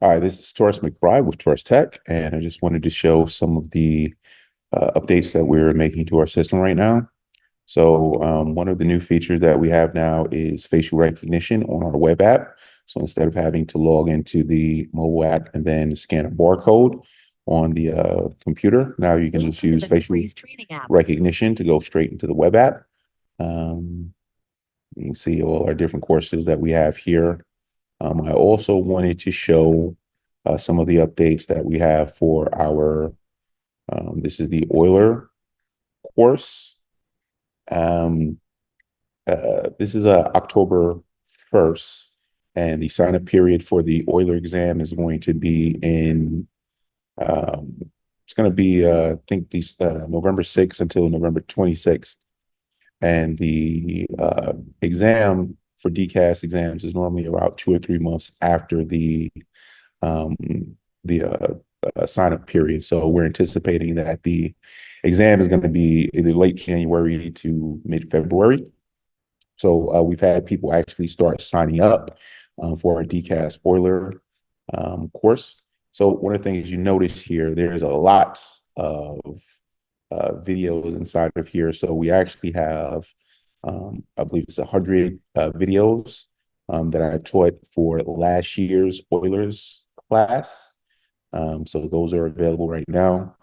Hi, this is Tauris McBride with Tauris Tech, and I just wanted to show some of the updates that we're making to our system right now. One of the new features that we have now is facial recognition on our web app. So instead of having to log into the mobile app and then scan a barcode on the computer, now you can just use facial recognition to go straight into the web app. Um, you can see all our different courses that we have here. I also wanted to show some of the updates that we have for our, this is the Euler course. Um, this is October 1st, and the sign-up period for the Euler exam is going to be um, it's going to be, I think, November 6th until November 26th. And the exam for DCAS exams is normally about 2 or 3 months after um, the sign up period. So we're anticipating that the exam is going to be either late January to mid February. So we've had people actually start signing up for our DCAS Euler course. So one of the things you notice here, there's a lot of videos inside of here. So we actually have, I believe it's 100 videos that I taught for last year's Oilers class. So those are available right now.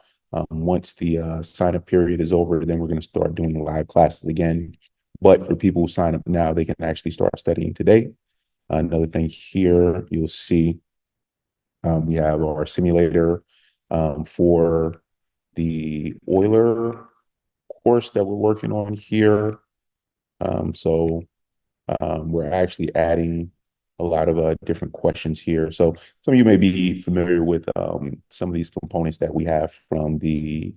Once the sign up period is over, then we're going to start doing live classes again. But for people who sign up now, they can actually start studying today. Another thing here, you'll see we have our simulator for the Euler course that we're working on here. We're actually adding a lot of different questions here. So some of you may be familiar with some of these components that we have from the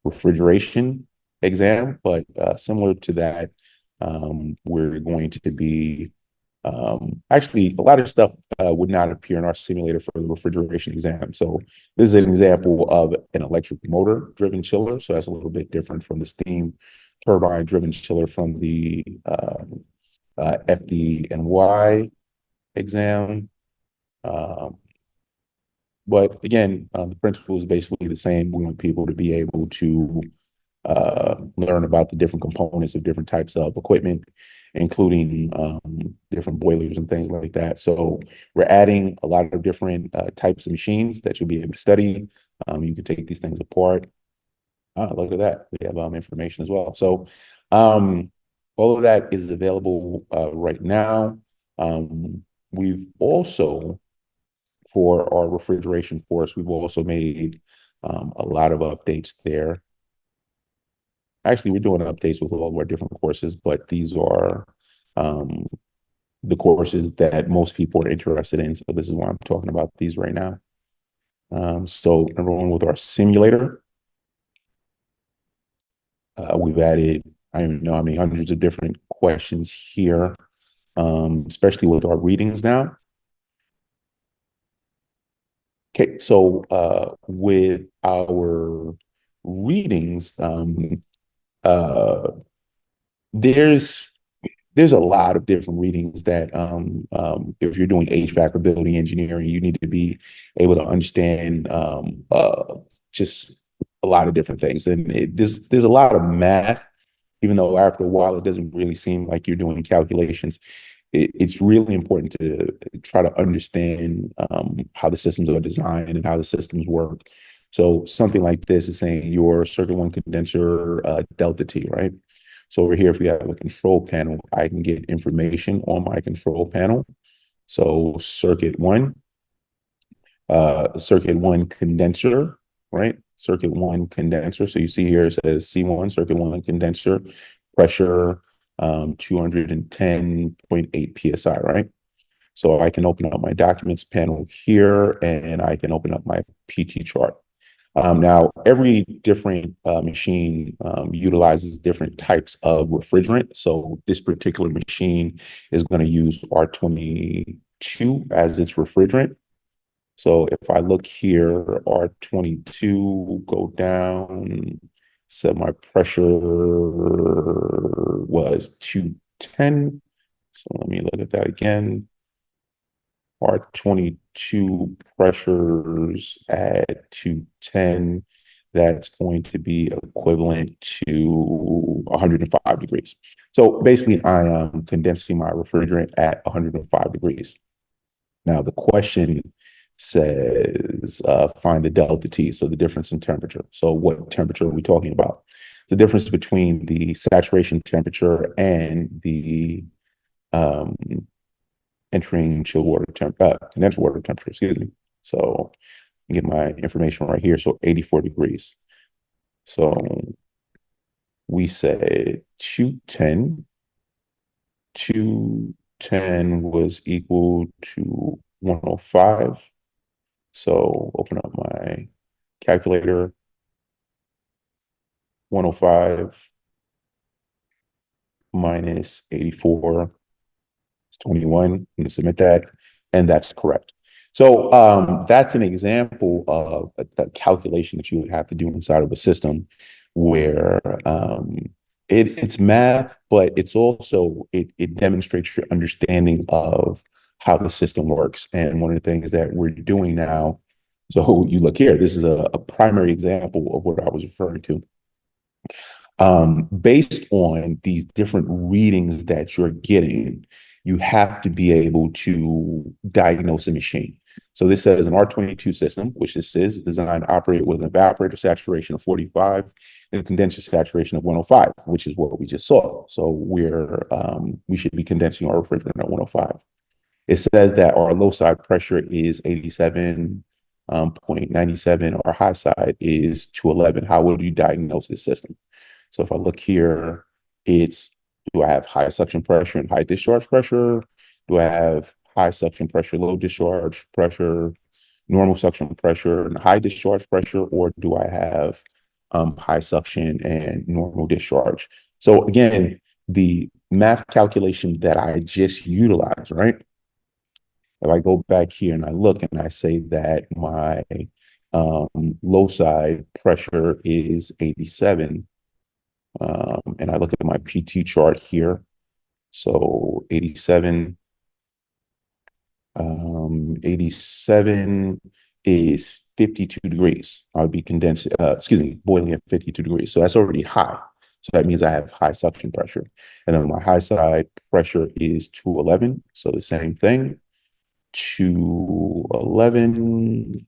refrigeration exam, but similar to that, we're going to be actually a lot of stuff would not appear in our simulator for the refrigeration exam. So this is an example of an electric motor driven chiller. So that's a little bit different from the steam turbine driven chiller from the FD&Y exam. Um, but again, the principle is basically the same. We want people to be able to learn about the different components of different types of equipment, including different boilers and things like that. So we're adding a lot of different types of machines that you'll be able to study. You can take these things apart. Look at that. We have information as well. So all of that is available right now. We've also, for our refrigeration course, we've also made a lot of updates there. Actually, we're doing updates with all of our different courses, but these are um, the courses that most people are interested in. So this is why I'm talking about these right now. So number one, with our simulator, we've added, I don't even know how many hundreds of different questions here, especially with our readings now. Okay, so with our readings, uh, there's there's a lot of different readings that if you're doing HVAC or building engineering, you need to be able to understand just a lot of different things. And there's a lot of math, even though after a while it doesn't really seem like you're doing calculations. It's really important to try to understand how the systems are designed and how the systems work. So something like this is saying your circuit one condenser delta T, right? So over here, if we have a control panel, I can get information on my control panel. So circuit one condenser, right? Circuit one condenser. So you see here it says C1, circuit one condenser, pressure 210.8 PSI, right? So I can open up my documents panel here and I can open up my PT chart. Now, every different machine utilizes different types of refrigerant. So this particular machine is going to use R22 as its refrigerant. So if I look here, R22, go down, so my pressure was 210. So let me look at that again. R22 pressures at 210, that's going to be equivalent to 105 degrees. So basically, I am condensing my refrigerant at 105 degrees. Now, the question says find the delta T, so the difference in temperature. So what temperature are we talking about? The difference between the saturation temperature and the um, entering chilled water condensed water temperature, excuse me. So I get my information right here. So 84 degrees. So we said 210. 210 was equal to 105. So open up my calculator. 105 minus 84 is 21. I'm going to submit that, and that's correct. So that's an example of a calculation that you would have to do inside of a system where it's math, but it's also it demonstrates your understanding of how the system works. And one of the things that we're doing now, so you look here, this is a primary example of what I was referring to. Based on these different readings that you're getting, you have to be able to diagnose a machine. So this says an R22 system, which this is designed to operate with an evaporator saturation of 45 and a condenser saturation of 105, which is what we just saw. So we should be condensing our refrigerant at 105. It says that our low side pressure is 87.97, our high side is 211. How would you diagnose this system? So if I look here, do I have high suction pressure and high discharge pressure? Do I have high suction pressure, low discharge pressure, normal suction pressure, and high discharge pressure? Or do I have high suction and normal discharge? So again, the math calculation that I just utilized, right? If I go back here and I look and I say that my low side pressure is 87, and I look at my PT chart here. So 87, 87 is 52 degrees. I would be boiling at 52 degrees. So that's already high. So that means I have high suction pressure. And then my high side pressure is 211. So the same thing. 211,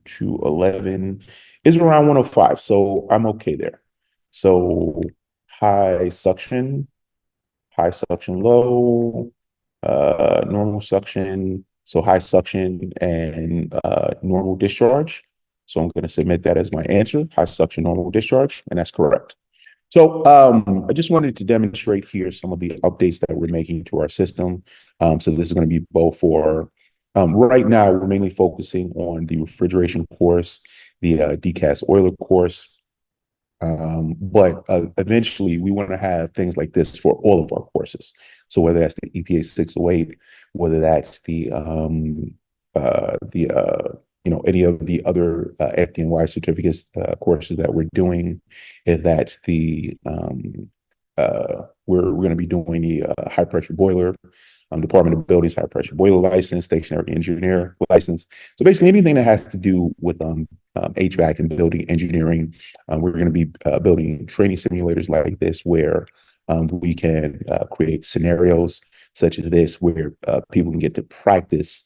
211 is around 105. So I'm okay there. So high suction low, normal suction. So high suction and normal discharge. So I'm going to submit that as my answer, high suction, normal discharge, and that's correct. So I just wanted to demonstrate here some of the updates that we're making to our system. So this is going to be both for, right now, we're mainly focusing on the refrigeration course, the degas oiler course. But eventually we want to have things like this for all of our courses. So whether that's the EPA 608, whether that's any of the other FDNY certificates courses that we're doing, if that's we're going to be doing the high pressure boiler, Department of Buildings high pressure boiler license, stationary engineer license. So basically anything that has to do with HVAC and building engineering, we're going to be building training simulators like this where we can create scenarios such as this where people can get to practice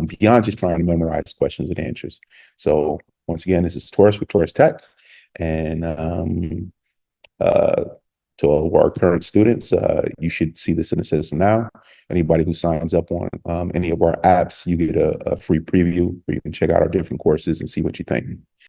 beyond just trying to memorize questions and answers. So once again, this is Tauris with Tauris Tech, and to all of our current students, you should see this in the system now. Anybody who signs up on any of our apps, you get a free preview where you can check out our different courses and see what you think.